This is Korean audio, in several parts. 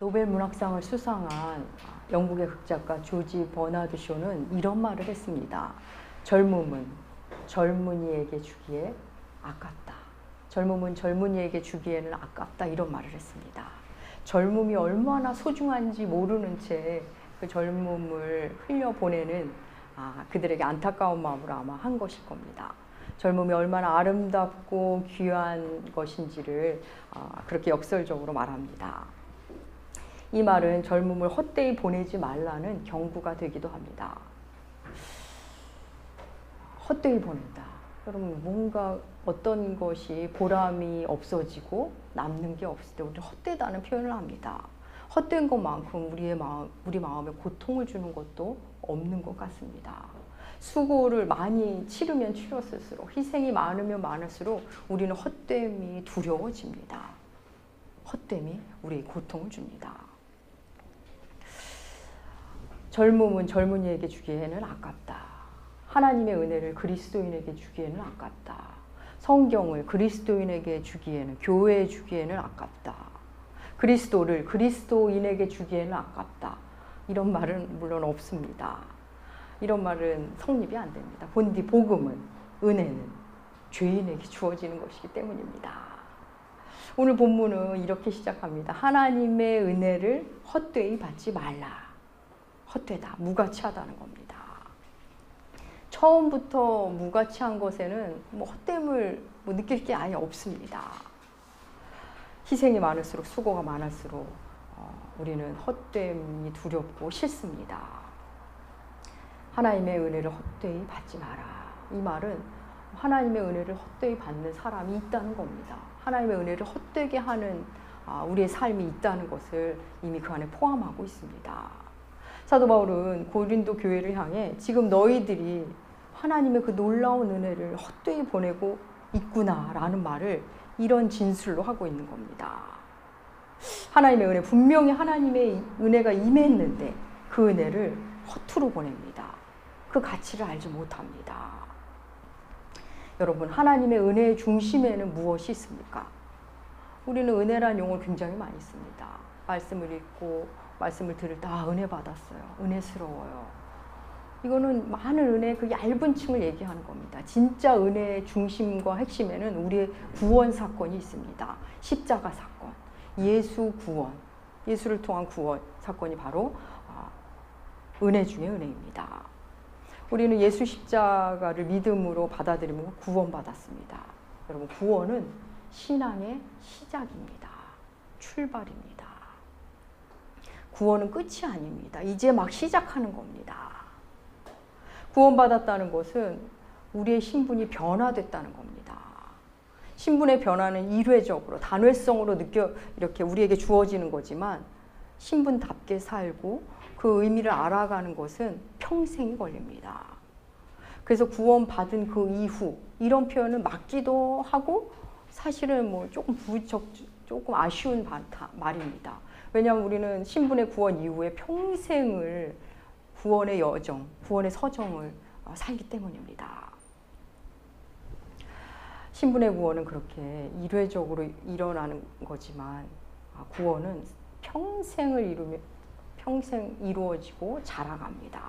노벨 문학상을 수상한 영국의 극작가 조지 버나드 쇼는 이런 말을 했습니다. 젊음은 젊은이에게 주기에 아깝다. 젊음은 젊은이에게 주기에는 아깝다. 이런 말을 했습니다. 젊음이 얼마나 소중한지 모르는 채 그 젊음을 흘려보내는 그들에게 안타까운 마음으로 아마 한 것일 겁니다. 젊음이 얼마나 아름답고 귀한 것인지를 그렇게 역설적으로 말합니다. 이 말은 젊음을 헛되이 보내지 말라는 경고가 되기도 합니다. 헛되이 보낸다. 여러분, 뭔가 어떤 것이 보람이 없어지고 남는 게 없을 때 우리는 헛되다는 표현을 합니다. 헛된 것만큼 우리 마음에 고통을 주는 것도 없는 것 같습니다. 수고를 많이 치르면 치렀을수록, 희생이 많으면 많을수록 우리는 헛됨이 두려워집니다. 헛됨이 우리에게 고통을 줍니다. 젊음은 젊은이에게 주기에는 아깝다. 하나님의 은혜를 그리스도인에게 주기에는 아깝다. 성경을 그리스도인에게 주기에는, 교회에 주기에는 아깝다. 그리스도를 그리스도인에게 주기에는 아깝다. 이런 말은 물론 없습니다. 이런 말은 성립이 안 됩니다. 본디 복음은, 은혜는 죄인에게 주어지는 것이기 때문입니다. 오늘 본문은 이렇게 시작합니다. 하나님의 은혜를 헛되이 받지 말라. 헛되다, 무가치하다는 겁니다. 처음부터 무가치한 것에는 헛됨을 느낄 게 아예 없습니다. 희생이 많을수록, 수고가 많을수록 우리는 헛됨이 두렵고 싫습니다. 하나님의 은혜를 헛되이 받지 마라. 이 말은 하나님의 은혜를 헛되이 받는 사람이 있다는 겁니다. 하나님의 은혜를 헛되게 하는 우리의 삶이 있다는 것을 이미 그 안에 포함하고 있습니다. 사도 바울은 고린도 교회를 향해 지금 너희들이 하나님의 그 놀라운 은혜를 헛되이 보내고 있구나라는 말을 이런 진술로 하고 있는 겁니다. 하나님의 은혜, 분명히 하나님의 은혜가 임했는데 그 은혜를 허투루 보냅니다. 그 가치를 알지 못합니다. 여러분, 하나님의 은혜의 중심에는 무엇이 있습니까? 우리는 은혜라는 용어를 굉장히 많이 씁니다. 말씀을 읽고 말씀을 들을 때 은혜 받았어요. 은혜스러워요. 이거는 많은 은혜의 그 얇은 층을 얘기하는 겁니다. 진짜 은혜의 중심과 핵심에는 우리의 구원 사건이 있습니다. 십자가 사건, 예수 구원, 예수를 통한 구원 사건이 바로 은혜 중에 은혜입니다. 우리는 예수 십자가를 믿음으로 받아들이면 구원받았습니다. 여러분, 구원은 신앙의 시작입니다. 출발입니다. 구원은 끝이 아닙니다. 이제 막 시작하는 겁니다. 구원받았다는 것은 우리의 신분이 변화됐다는 겁니다. 신분의 변화는 일회적으로, 단회성으로 이렇게 우리에게 주어지는 거지만 신분답게 살고 그 의미를 알아가는 것은 평생이 걸립니다. 그래서 구원받은 그 이후, 이런 표현은 맞기도 하고 사실은 조금 아쉬운 말입니다. 왜냐하면 우리는 신분의 구원 이후에 평생을 구원의 여정, 구원의 서정을 살기 때문입니다. 신분의 구원은 그렇게 일회적으로 일어나는 거지만 구원은 평생 이루어지고 자라갑니다.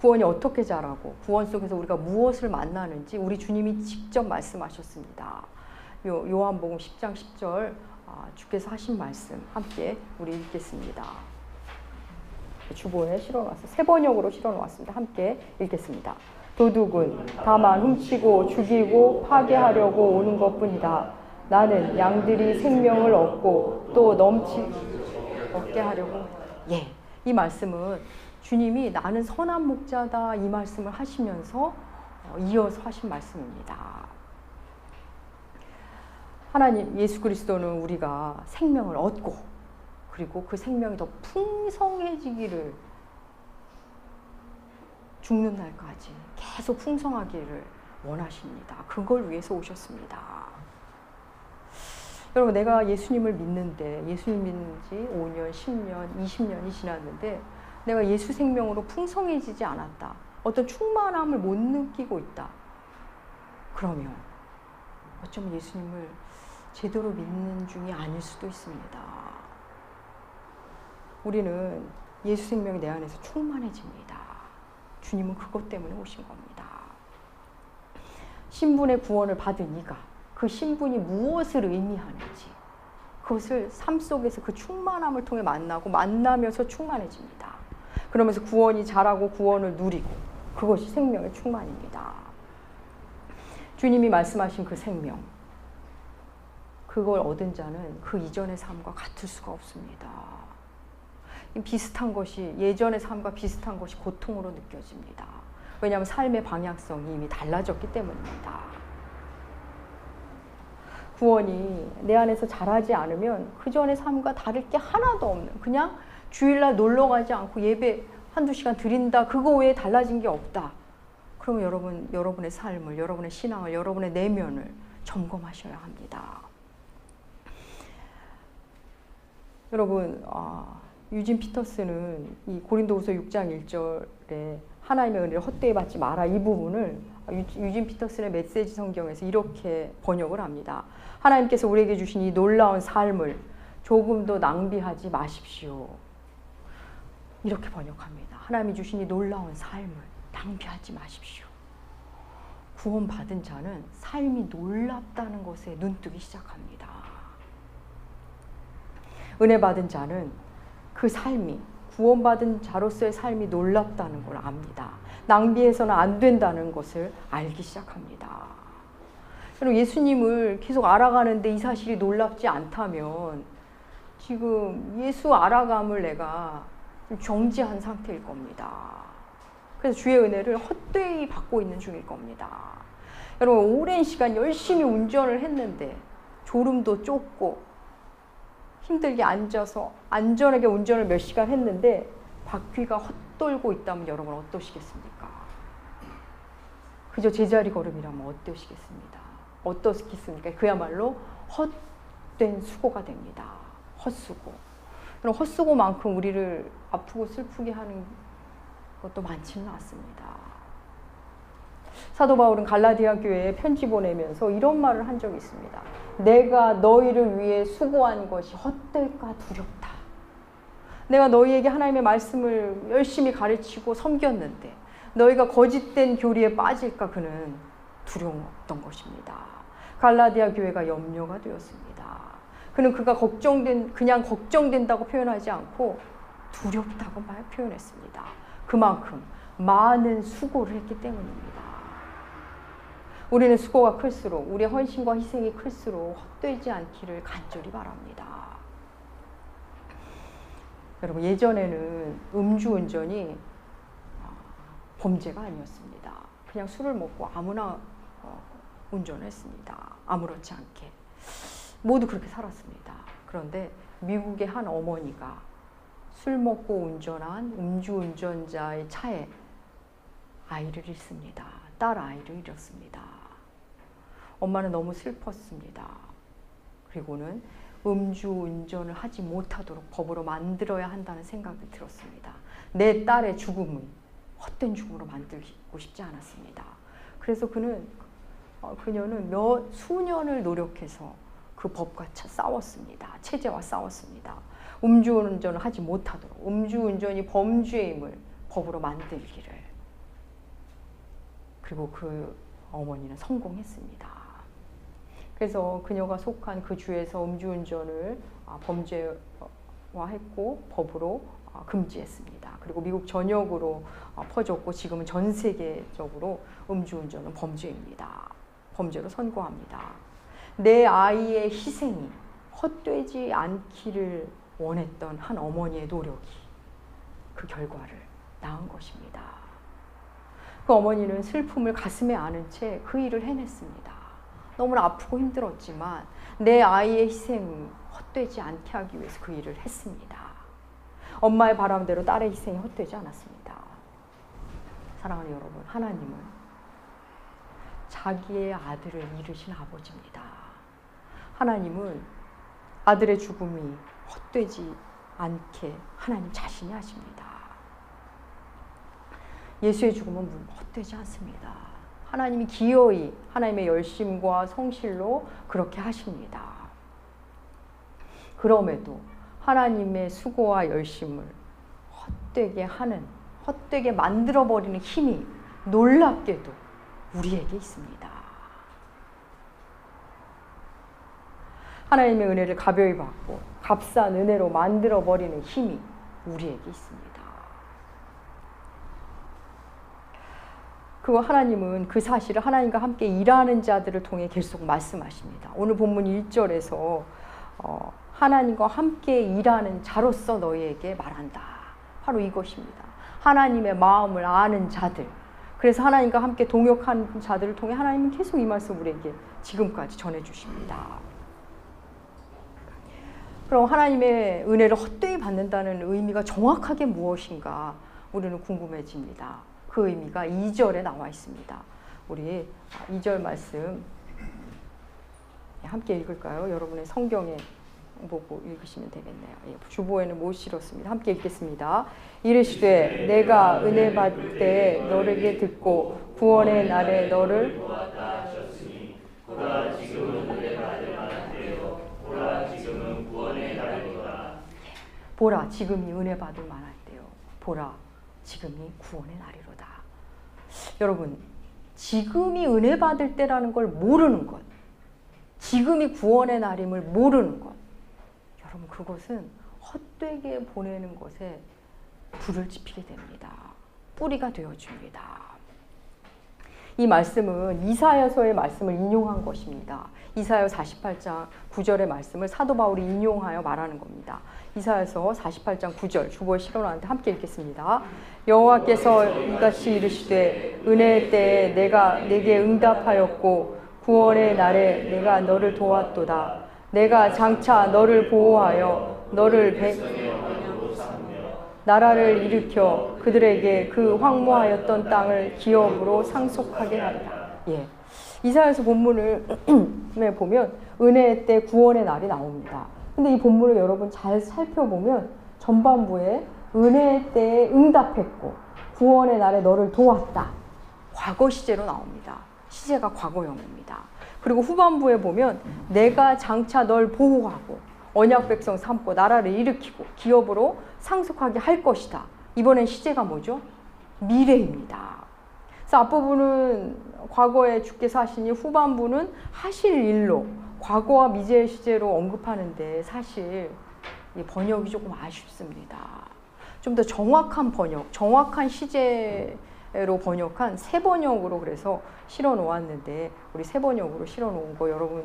구원이 어떻게 자라고 구원 속에서 우리가 무엇을 만나는지 우리 주님이 직접 말씀하셨습니다. 요한복음 10장 10절 주께서 하신 말씀 함께 우리 읽겠습니다. 주보에 실어놨어요. 세 번역으로 실어놓았습니다. 함께 읽겠습니다. 도둑은 다만 훔치고 죽이고 파괴하려고 오는 것뿐이다. 나는 양들이 생명을 얻고 또 얻게 하려고. 이 말씀은 주님이 나는 선한 목자다 이 말씀을 하시면서 이어서 하신 말씀입니다. 하나님 예수 그리스도는 우리가 생명을 얻고 그리고 그 생명이 더 풍성해지기를, 죽는 날까지 계속 풍성하기를 원하십니다. 그걸 위해서 오셨습니다. 여러분, 내가 예수님을 믿는데, 예수님 믿는 지 5년, 10년, 20년이 지났는데 내가 예수 생명으로 풍성해지지 않았다. 어떤 충만함을 못 느끼고 있다. 그러면 어쩌면 예수님을 제대로 믿는 중이 아닐 수도 있습니다. 우리는 예수 생명이 내 안에서 충만해집니다. 주님은 그것 때문에 오신 겁니다. 신분의 구원을 받은 이가 그 신분이 무엇을 의미하는지 그것을 삶 속에서 그 충만함을 통해 만나면서 충만해집니다. 그러면서 구원이 자라고 구원을 누리고 그것이 생명의 충만입니다. 주님이 말씀하신 그 생명, 그걸 얻은 자는 그 이전의 삶과 같을 수가 없습니다. 비슷한 것이, 예전의 삶과 비슷한 것이 고통으로 느껴집니다. 왜냐하면 삶의 방향성이 이미 달라졌기 때문입니다. 구원이 내 안에서 자라지 않으면 그 전의 삶과 다를 게 하나도 없는, 그냥 주일날 놀러 가지 않고 예배 한두 시간 드린다, 그거 외에 달라진 게 없다. 그러면 여러분의 삶을, 여러분의 신앙을, 여러분의 내면을 점검하셔야 합니다. 여러분, 유진 피터스는 이 고린도후서 6장 1절에 하나님의 은혜를 헛되이 받지 마라, 이 부분을 유진 피터슨의 메시지 성경에서 이렇게 번역을 합니다. 하나님께서 우리에게 주신 이 놀라운 삶을 조금도 낭비하지 마십시오. 이렇게 번역합니다. 하나님이 주신 이 놀라운 삶을 낭비하지 마십시오. 구원받은 자는 삶이 놀랍다는 것에 눈뜨기 시작합니다. 은혜 받은 자는 그 삶이, 구원받은 자로서의 삶이 놀랍다는 걸 압니다. 낭비해서는 안 된다는 것을 알기 시작합니다. 여러분, 예수님을 계속 알아가는데 이 사실이 놀랍지 않다면 지금 예수 알아감을 내가 좀 정지한 상태일 겁니다. 그래서 주의 은혜를 헛되이 받고 있는 중일 겁니다. 여러분, 오랜 시간 열심히 운전을 했는데 졸음도 쫓고 힘들게 앉아서 안전하게 운전을 몇 시간 했는데 바퀴가 헛돌고 있다면 여러분 어떠시겠습니까? 그저 제자리 걸음이라면 어떠시겠습니까? 그야말로 헛된 수고가 됩니다. 헛수고. 그럼 헛수고만큼 우리를 아프고 슬프게 하는 것도 많지는 않습니다. 사도 바울은 갈라디아 교회에 편지 보내면서 이런 말을 한 적이 있습니다. 내가 너희를 위해 수고한 것이 헛될까 두렵다. 내가 너희에게 하나님의 말씀을 열심히 가르치고 섬겼는데 너희가 거짓된 교리에 빠질까 그는 두려웠던 것입니다. 갈라디아 교회가 염려가 되었습니다. 그는 그냥 걱정된다고 표현하지 않고 두렵다고 표현했습니다. 그만큼 많은 수고를 했기 때문입니다. 우리는 수고가 클수록, 우리의 헌신과 희생이 클수록 헛되지 않기를 간절히 바랍니다. 여러분, 예전에는 음주운전이 범죄가 아니었습니다. 그냥 술을 먹고 아무나 운전을 했습니다. 아무렇지 않게. 모두 그렇게 살았습니다. 그런데 미국의 한 어머니가 술 먹고 운전한 음주운전자의 차에 아이를 잃습니다. 딸 아이를 잃었습니다. 엄마는 너무 슬펐습니다. 그리고는 음주운전을 하지 못하도록 법으로 만들어야 한다는 생각이 들었습니다. 내 딸의 죽음은 헛된 죽음으로 만들고 싶지 않았습니다. 그래서 그녀는 수년을 노력해서 그 법과 싸웠습니다. 체제와 싸웠습니다. 음주운전을 하지 못하도록, 음주운전이 범죄임을 법으로 만들기를. 그리고 그 어머니는 성공했습니다. 그래서 그녀가 속한 그 주에서 음주운전을 범죄화했고 법으로 금지했습니다. 그리고 미국 전역으로 퍼졌고 지금은 전 세계적으로 음주운전은 범죄입니다. 범죄로 선고합니다. 내 아이의 희생이 헛되지 않기를 원했던 한 어머니의 노력이 그 결과를 낳은 것입니다. 그 어머니는 슬픔을 가슴에 안은 채 그 일을 해냈습니다. 너무나 아프고 힘들었지만 내 아이의 희생이 헛되지 않게 하기 위해서 그 일을 했습니다. 엄마의 바람대로 딸의 희생이 헛되지 않았습니다. 사랑하는 여러분, 하나님은 자기의 아들을 잃으신 아버지입니다. 하나님은 아들의 죽음이 헛되지 않게 하나님 자신이 하십니다. 예수의 죽음은 헛되지 않습니다. 하나님이 기어이 하나님의 열심과 성실로 그렇게 하십니다. 그럼에도 하나님의 수고와 열심을 헛되게 하는, 헛되게 만들어버리는 힘이 놀랍게도 우리에게 있습니다. 하나님의 은혜를 가벼이 받고 값싼 은혜로 만들어버리는 힘이 우리에게 있습니다. 그리고 하나님은 그 사실을 하나님과 함께 일하는 자들을 통해 계속 말씀하십니다. 오늘 본문 1절에서 하나님과 함께 일하는 자로서 너희에게 말한다. 바로 이것입니다. 하나님의 마음을 아는 자들, 그래서 하나님과 함께 동역하는 자들을 통해 하나님은 계속 이 말씀 우리에게 지금까지 전해주십니다. 그럼 하나님의 은혜를 헛되이 받는다는 의미가 정확하게 무엇인가 우리는 궁금해집니다. 그 의미가 2절에 나와 있습니다. 우리 2절 말씀 함께 읽을까요? 여러분의 성경에 보고 읽으시면 되겠네요. 주보에는 못 실었습니다. 함께 읽겠습니다. 이르시되 내가 은혜 받을 때 너에게 듣고 구원의 날에 너를 보라 지금은 은혜 받을 만한 때요 보라 지금은 구원의 날이로다. 보라 지금이 은혜 받을 만할 때요 보라 지금이 구원의 날이로다. 여러분, 지금이 은혜 받을 때라는 걸 모르는 것, 지금이 구원의 날임을 모르는 것, 여러분 그것은 헛되게 보내는 것에 불을 지피게 됩니다. 뿌리가 되어줍니다. 이 말씀은 이사야서의 말씀을 인용한 것입니다. 이사야 48장 9절의 말씀을 사도 바울이 인용하여 말하는 겁니다. 이사야서 48장 9절 주보에 실어놨는데 함께 읽겠습니다. 여호와께서 이같이 이르시되 은혜의 때에 내가 내게 응답하였고 구원의 날에 내가 너를 도왔도다. 내가 장차 너를 보호하여 너를 나라를 일으켜 그들에게 그 황무하였던 땅을 기업으로 상속하게 하리라. 예. 이사야서 본문을 보면 은혜의 때 구원의 날이 나옵니다. 근데 이 본문을 여러분 잘 살펴보면 전반부에 은혜의 때에 응답했고 구원의 날에 너를 도왔다. 과거 시제로 나옵니다. 시제가 과거형입니다. 그리고 후반부에 보면 내가 장차 널 보호하고 언약 백성 삼고 나라를 일으키고 기업으로 상속하게 할 것이다. 이번엔 시제가 뭐죠? 미래입니다. 그래서 앞부분은 과거에 주께서 하시니 후반부는 하실 일로 과거와 미래의 시제로 언급하는데 사실 이 번역이 조금 아쉽습니다. 좀 더 정확한 번역, 정확한 시제로 번역한 새 번역으로 그래서 실어 놓았는데 우리 새 번역으로 실어 놓은 거 여러분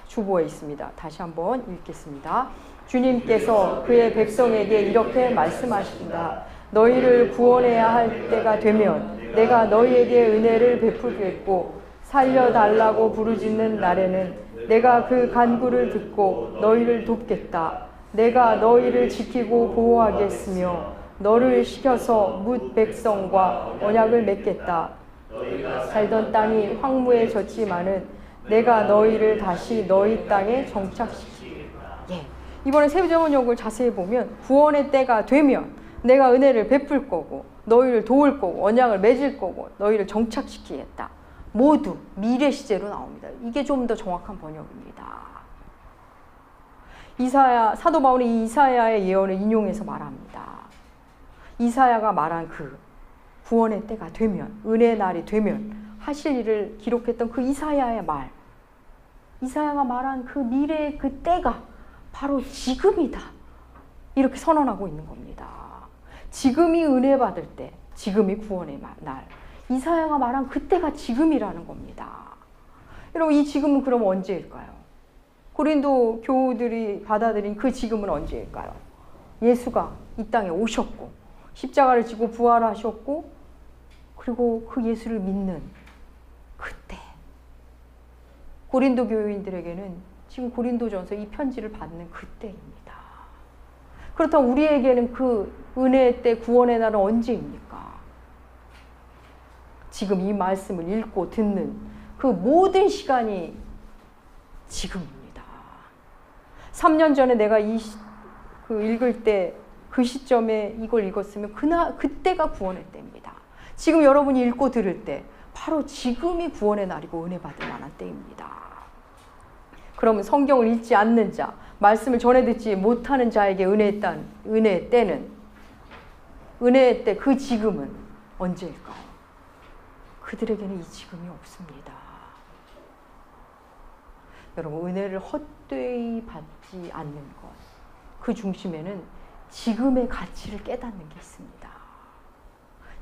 주보에 있습니다. 다시 한번 읽겠습니다. 주님께서 그의 백성에게 이렇게 말씀하신다. 너희를 구원해야 할 때가 되면 내가 너희에게 은혜를 베풀겠고 살려달라고 부르짖는 날에는 내가 그 간구를 듣고 너희를 돕겠다. 내가 너희를 지키고 보호하겠으며 너를 시켜서 뭇 백성과 언약을 맺겠다. 살던 땅이 황무해졌지만은 내가 너희를 다시 너희 땅에 정착시키겠다. 예. 이번에 세번역을 자세히 보면 구원의 때가 되면 내가 은혜를 베풀 거고 너희를 도울 거고 언약을 맺을 거고 너희를 정착시키겠다. 모두 미래 시제로 나옵니다. 이게 좀 더 정확한 번역입니다. 사도 바울이 이 이사야의 예언을 인용해서 말합니다. 이사야가 말한 그 구원의 때가 되면 은혜의 날이 되면 하실 일을 기록했던 그 이사야의 말, 이사야가 말한 그 미래의 그 때가 바로 지금이다. 이렇게 선언하고 있는 겁니다. 지금이 은혜 받을 때, 지금이 구원의 날. 이사야가 말한 그때가 지금이라는 겁니다. 여러분, 이 지금은 그럼 언제일까요? 고린도 교우들이 받아들인 그 지금은 언제일까요? 예수가 이 땅에 오셨고 십자가를 지고 부활하셨고 그리고 그 예수를 믿는 그때. 고린도 교인들에게는 지금 고린도전서 이 편지를 받는 그때입니다. 그렇다면 우리에게는 그 은혜의 때 구원의 날은 언제입니까? 지금 이 말씀을 읽고 듣는 그 모든 시간이 지금입니다. 3년 전에 내가 읽을 때 그 시점에 이걸 읽었으면 그때가 구원의 때입니다. 지금 여러분이 읽고 들을 때 바로 지금이 구원의 날이고 은혜 받을 만한 때입니다. 그러면 성경을 읽지 않는 자, 말씀을 전해 듣지 못하는 자에게 은혜의 때는, 은혜의 때, 그 지금은 언제일까요? 그들에게는 이 지금이 없습니다. 여러분, 은혜를 헛되이 받지 않는 것, 그 중심에는 지금의 가치를 깨닫는 게 있습니다.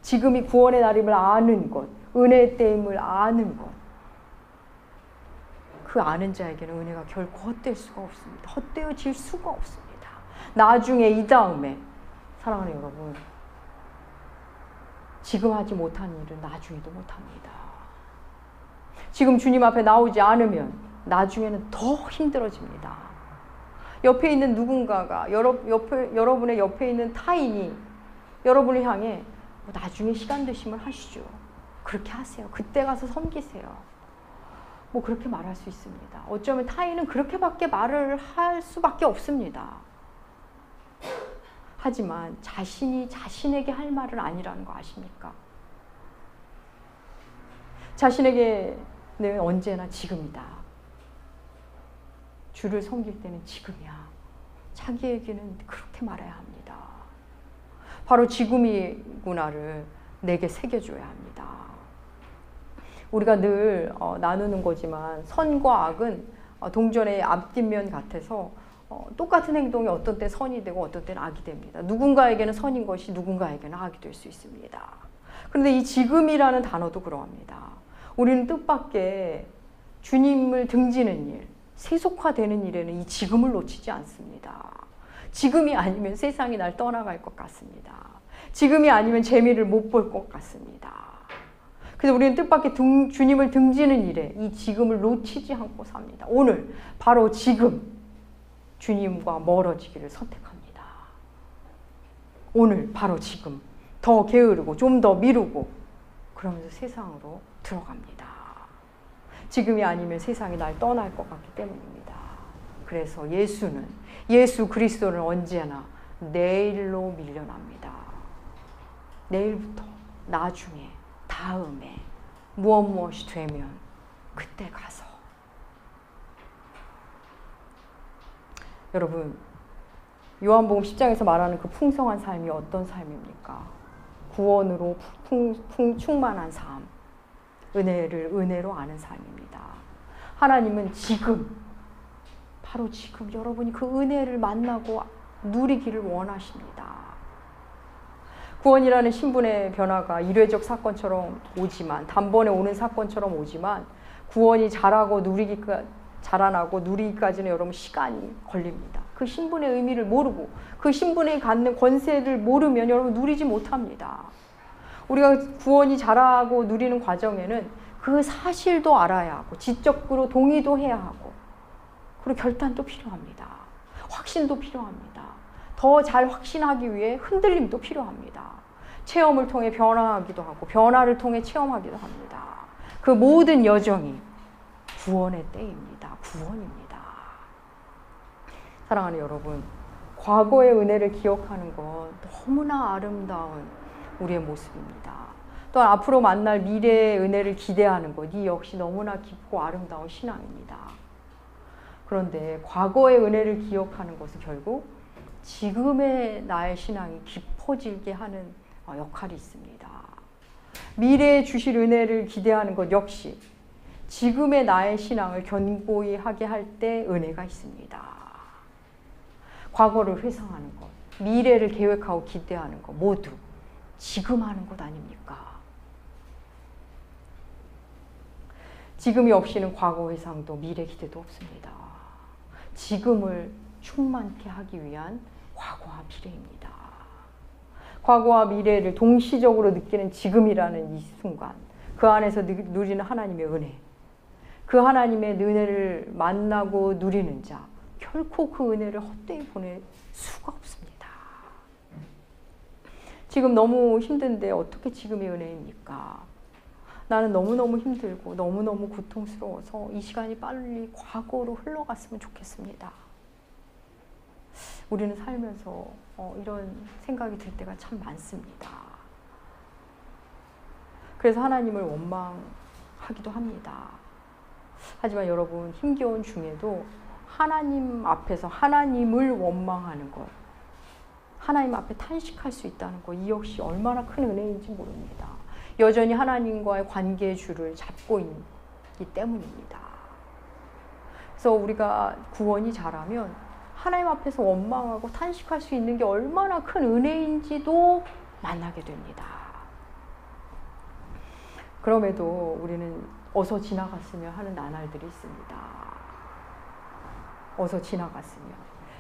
지금이 구원의 날임을 아는 것, 은혜의 때임을 아는 것, 그 아는 자에게는 은혜가 결코 헛될 수가 없습니다. 헛되어질 수가 없습니다. 나중에, 이 다음에, 사랑하는 여러분, 지금 하지 못한 일은 나중에도 못합니다. 지금 주님 앞에 나오지 않으면 나중에는 더 힘들어집니다. 옆에 있는 누군가가, 여러분의 옆에 있는 타인이 여러분을 향해 나중에 시간 되시면 하시죠. 그렇게 하세요. 그때 가서 섬기세요. 뭐 그렇게 말할 수 있습니다. 어쩌면 타인은 그렇게밖에 말을 할 수밖에 없습니다. 하지만 자신이 자신에게 할 말은 아니라는 거 아십니까? 자신에게는 언제나 지금이다. 주를 섬길 때는 지금이야. 자기에게는 그렇게 말해야 합니다. 바로 지금이구나를 내게 새겨줘야 합니다. 우리가 늘 나누는 거지만 선과 악은 동전의 앞뒷면 같아서 똑같은 행동이 어떤 때 선이 되고 어떤 때는 악이 됩니다. 누군가에게는 선인 것이 누군가에게는 악이 될 수 있습니다. 그런데 이 지금이라는 단어도 그러합니다. 우리는 뜻밖의 주님을 등지는 일, 세속화되는 일에는 이 지금을 놓치지 않습니다. 지금이 아니면 세상이 날 떠나갈 것 같습니다. 지금이 아니면 재미를 못 볼 것 같습니다. 그래서 우리는 뜻밖의 주님을 등지는 일에 이 지금을 놓치지 않고 삽니다. 오늘 바로 지금 주님과 멀어지기를 선택합니다. 오늘 바로 지금 더 게으르고 좀 더 미루고 그러면서 세상으로 들어갑니다. 지금이 아니면 세상이 날 떠날 것 같기 때문입니다. 그래서 예수 그리스도는 언제나 내일로 밀려납니다. 내일부터, 나중에, 다음에, 무엇이 되면 그때 가서. 여러분, 요한복음 10장에서 말하는 그 풍성한 삶이 어떤 삶입니까? 구원으로 충만한 삶, 은혜를 은혜로 아는 삶입니다. 하나님은 지금, 바로 지금 여러분이 그 은혜를 만나고 누리기를 원하십니다. 구원이라는 신분의 변화가 일회적 사건처럼 오지만, 단번에 오는 사건처럼 오지만, 구원이 자라나고 누리기까지는 여러분 시간이 걸립니다. 그 신분의 의미를 모르고 그 신분에 갖는 권세를 모르면 여러분 누리지 못합니다. 우리가 구원이 자라고 누리는 과정에는 그 사실도 알아야 하고 지적으로 동의도 해야 하고 그리고 결단도 필요합니다. 확신도 필요합니다. 더 잘 확신하기 위해 흔들림도 필요합니다. 체험을 통해 변화하기도 하고 변화를 통해 체험하기도 합니다. 그 모든 여정이 구원의 때입니다. 구원입니다. 사랑하는 여러분, 과거의 은혜를 기억하는 건 너무나 아름다운 우리의 모습입니다. 또한 앞으로 만날 미래의 은혜를 기대하는 것, 이 역시 너무나 깊고 아름다운 신앙입니다. 그런데 과거의 은혜를 기억하는 것은 결국 지금의 나의 신앙이 깊어지게 하는 역할이 있습니다. 미래에 주실 은혜를 기대하는 것 역시 지금의 나의 신앙을 견고히 하게 할 때 은혜가 있습니다. 과거를 회상하는 것, 미래를 계획하고 기대하는 것 모두 지금 하는 것 아닙니까? 지금이 없이는 과거 회상도 미래 기대도 없습니다. 지금을 충만케 하기 위한 과거와 미래입니다. 과거와 미래를 동시적으로 느끼는 지금이라는 이 순간, 그 안에서 누리는 하나님의 은혜, 그 하나님의 은혜를 만나고 누리는 자, 결코 그 은혜를 헛되이 보낼 수가 없습니다. 지금 너무 힘든데 어떻게 지금의 은혜입니까? 나는 너무너무 힘들고 너무너무 고통스러워서 이 시간이 빨리 과거로 흘러갔으면 좋겠습니다. 우리는 살면서 이런 생각이 들 때가 참 많습니다. 그래서 하나님을 원망하기도 합니다. 하지만 여러분, 힘겨운 중에도 하나님 앞에서 하나님을 원망하는 것, 하나님 앞에 탄식할 수 있다는 것, 이 역시 얼마나 큰 은혜인지 모릅니다. 여전히 하나님과의 관계의 줄을 잡고 있기 때문입니다. 그래서 우리가 구원이 자라면 하나님 앞에서 원망하고 탄식할 수 있는 게 얼마나 큰 은혜인지도 만나게 됩니다. 그럼에도 우리는 어서 지나갔으면 하는 나날들이 있습니다. 어서 지나갔으면.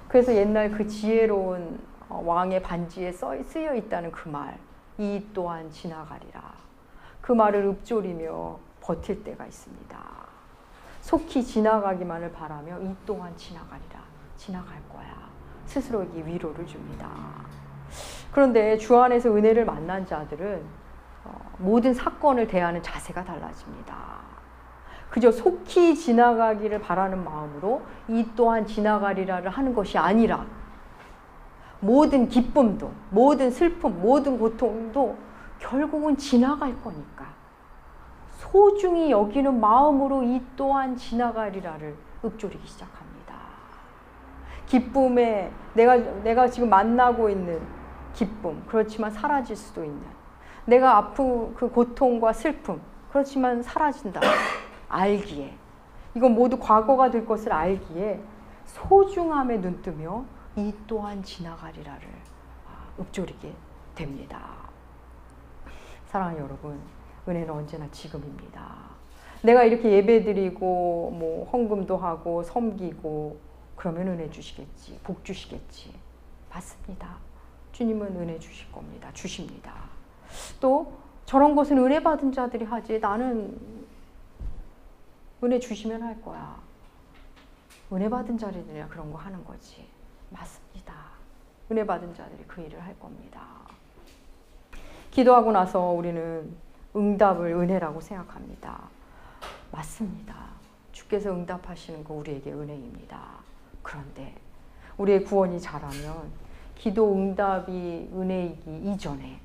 그래서 옛날 그 지혜로운 왕의 반지에 쓰여 있다는 그 말, 이 또한 지나가리라. 그 말을 읊조리며 버틸 때가 있습니다. 속히 지나가기만을 바라며 이 또한 지나가리라. 지나갈 거야. 스스로에게 위로를 줍니다. 그런데 주 안에서 은혜를 만난 자들은 모든 사건을 대하는 자세가 달라집니다. 그저 속히 지나가기를 바라는 마음으로 이 또한 지나가리라를 하는 것이 아니라 모든 기쁨도, 모든 슬픔, 모든 고통도 결국은 지나갈 거니까 소중히 여기는 마음으로 이 또한 지나가리라를 읊조리기 시작합니다. 기쁨에 내가 지금 만나고 있는 기쁨, 그렇지만 사라질 수도 있는, 내가 아픈 그 고통과 슬픔, 그렇지만 사라진다 알기에, 이건 모두 과거가 될 것을 알기에 소중함에 눈뜨며 이 또한 지나가리라를 읊조리게 됩니다. 사랑하는 여러분, 은혜는 언제나 지금입니다. 내가 이렇게 예배드리고 뭐 헌금도 하고 섬기고 그러면 은혜 주시겠지, 복 주시겠지. 맞습니다. 주님은 은혜 주실 겁니다. 주십니다. 또 저런 것은 은혜 받은 자들이 하지, 나는 은혜 주시면 할 거야. 은혜 받은 자들이야 그런 거 하는 거지. 맞습니다. 은혜 받은 자들이 그 일을 할 겁니다. 기도하고 나서 우리는 응답을 은혜라고 생각합니다. 맞습니다. 주께서 응답하시는 거 우리에게 은혜입니다. 그런데 우리의 구원이 자라면 기도 응답이 은혜이기 이전에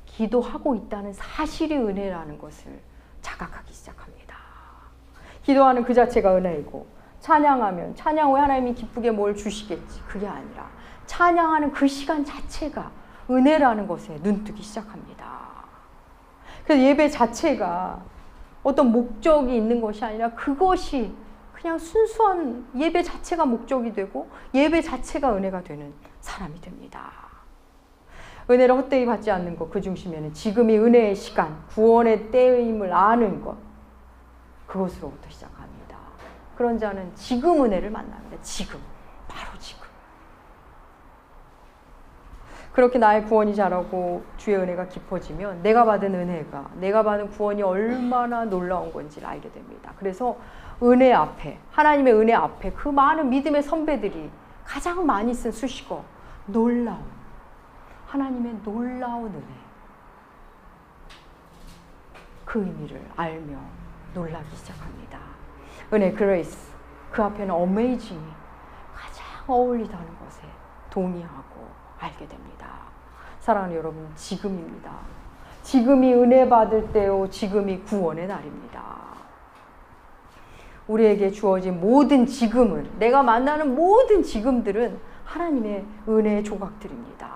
기도하고 있다는 사실이 은혜라는 것을 자각하기 시작합니다. 기도하는 그 자체가 은혜이고, 찬양하면 찬양 후에 하나님이 기쁘게 뭘 주시겠지, 그게 아니라 찬양하는 그 시간 자체가 은혜라는 것에 눈뜨기 시작합니다. 그래서 예배 자체가 어떤 목적이 있는 것이 아니라 그것이 그냥 순수한 예배 자체가 목적이 되고 예배 자체가 은혜가 되는 사람이 됩니다. 은혜를 헛되이 받지 않는 것, 그 중심에는 지금이 은혜의 시간, 구원의 때임을 아는 것, 그것으로부터 시작합니다. 그런 자는 지금 은혜를 만납니다. 지금, 바로 지금. 그렇게 나의 구원이 자라고 주의 은혜가 깊어지면 내가 받은 은혜가, 내가 받은 구원이 얼마나 놀라운 건지를 알게 됩니다. 그래서 은혜 앞에, 하나님의 은혜 앞에 그 많은 믿음의 선배들이 가장 많이 쓴 수식어, 놀라운, 하나님의 놀라운 은혜, 그 의미를 알며 놀라기 시작합니다. 은혜, 그레이스, 그 앞에는 어메이징이 가장 어울리다는 것에 동의하고 알게 됩니다. 사랑하는 여러분, 지금입니다. 지금이 은혜 받을 때요, 지금이 구원의 날입니다. 우리에게 주어진 모든 지금을, 내가 만나는 모든 지금들은 하나님의 은혜의 조각들입니다.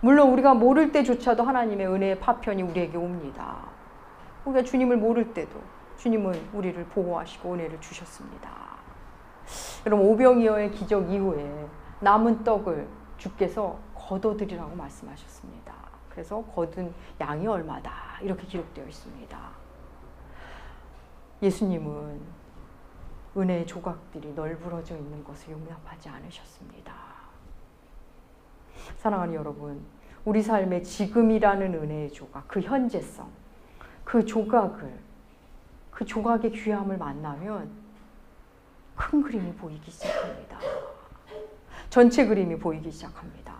물론 우리가 모를 때조차도 하나님의 은혜의 파편이 우리에게 옵니다. 우리가 주님을 모를 때도 주님은 우리를 보호하시고 은혜를 주셨습니다. 여러분, 오병이어의 기적 이후에 남은 떡을 주께서 거둬들이라고 말씀하셨습니다. 그래서 거둔 양이 얼마다 이렇게 기록되어 있습니다. 예수님은 은혜의 조각들이 널브러져 있는 것을 용납하지 않으셨습니다. 사랑하는 여러분, 우리 삶의 지금이라는 은혜의 조각, 그 현재성, 그 조각의 귀함을 만나면 큰 그림이 보이기 시작합니다. 전체 그림이 보이기 시작합니다.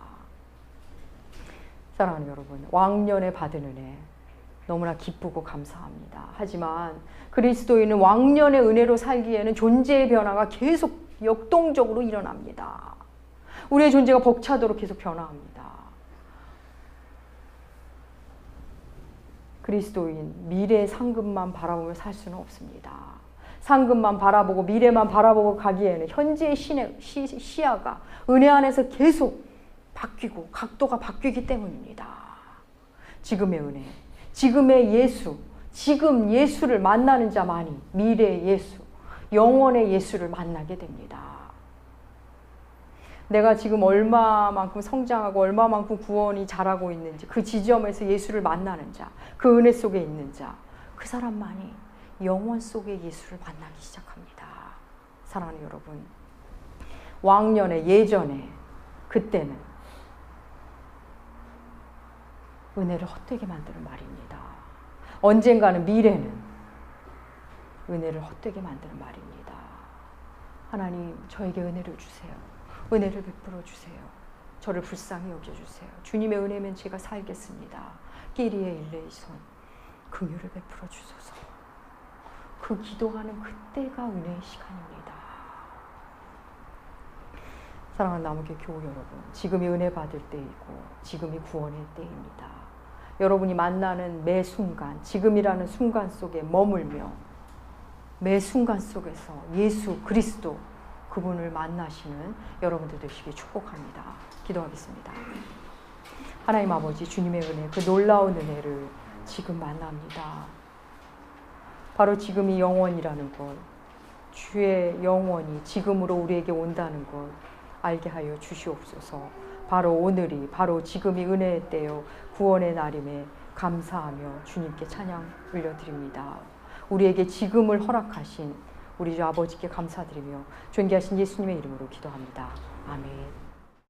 사랑하는 여러분, 왕년에 받은 은혜 너무나 기쁘고 감사합니다. 하지만 그리스도인은 왕년의 은혜로 살기에는 존재의 변화가 계속 역동적으로 일어납니다. 우리의 존재가 벅차도록 계속 변화합니다. 그리스도인, 미래의 상급만 바라보며 살 수는 없습니다. 상급만 바라보고 미래만 바라보고 가기에는 현재의 시야가 은혜 안에서 계속 바뀌고 각도가 바뀌기 때문입니다. 지금의 은혜, 지금의 예수, 지금 예수를 만나는 자만이 미래의 예수, 영원의 예수를 만나게 됩니다. 내가 지금 얼마만큼 성장하고 얼마만큼 구원이 잘하고 있는지 그 지점에서 예수를 만나는 자, 그 은혜 속에 있는 자, 그 사람만이 영원 속의 예수를 만나기 시작합니다. 사랑하는 여러분, 왕년에 예전에 그때는 은혜를 헛되게 만드는 말입니다. 언젠가는 미래는 은혜를 헛되게 만드는 말입니다. 하나님, 저에게 은혜를 주세요. 은혜를 베풀어 주세요. 저를 불쌍히 여겨주세요. 주님의 은혜면 제가 살겠습니다. 끼리에 일레이손, 긍휼을 베풀어 주소서. 그 기도하는 그때가 은혜의 시간입니다. 사랑하는 남은교회 교우 여러분, 지금이 은혜 받을 때이고 지금이 구원의 때입니다. 여러분이 만나는 매 순간, 지금이라는 순간 속에 머물며 매 순간 속에서 예수 그리스도 그분을 만나시는 여러분들 되시길 축복합니다. 기도하겠습니다. 하나님 아버지, 주님의 은혜, 그 놀라운 은혜를 지금 만납니다. 바로 지금이 영원이라는 것, 주의 영원이 지금으로 우리에게 온다는 것 알게 하여 주시옵소서. 바로 오늘이, 바로 지금이 은혜의 때요 구원의 날임에 감사하며 주님께 찬양 올려드립니다. 우리에게 지금을 허락하신 우리 주 아버지께 감사드리며 존귀하신 예수님의 이름으로 기도합니다. 아멘.